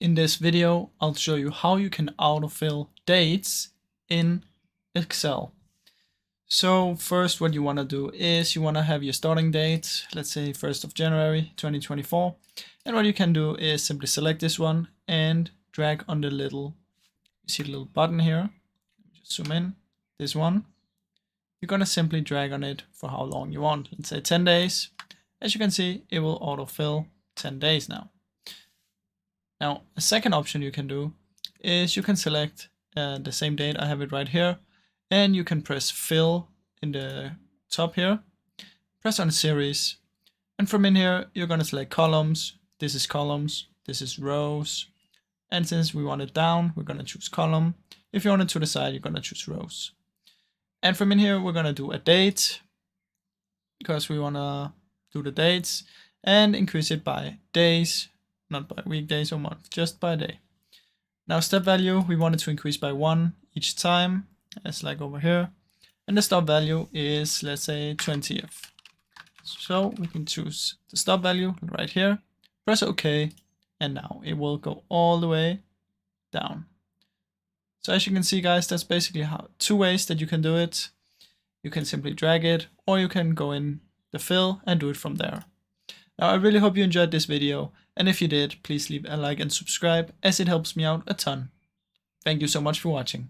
In this video, I'll show you how you can autofill dates in Excel. So first, what you want to do is you want to have your starting date, let's say 1st of January 2024. And what you can do is simply select this one and drag on the little, you see the little button here. Just zoom in, this one. You're going to simply drag on it for how long you want. Let's say 10 days. As you can see, it will autofill 10 days now. Now, a second option you can do is you can select the same date. I have it right here. And you can press fill in the top here. Press on series. And from in here, you're going to select columns. This is columns. This is rows. And since we want it down, we're going to choose column. If you want it to the side, you're going to choose rows. And from in here, we're going to do a date because we want to do the dates and increase it by days, not by weekdays or month, just by day. Now step value, we want it to increase by 1 each time, as like over here. And the stop value is, let's say, 20th. So we can choose the stop value right here, press OK, and now it will go all the way down. So as you can see, guys, that's basically two ways that you can do it. You can simply drag it, or you can go in the fill and do it from there. Now, I really hope you enjoyed this video, and if you did, please leave a like and subscribe, as it helps me out a ton. Thank you so much for watching.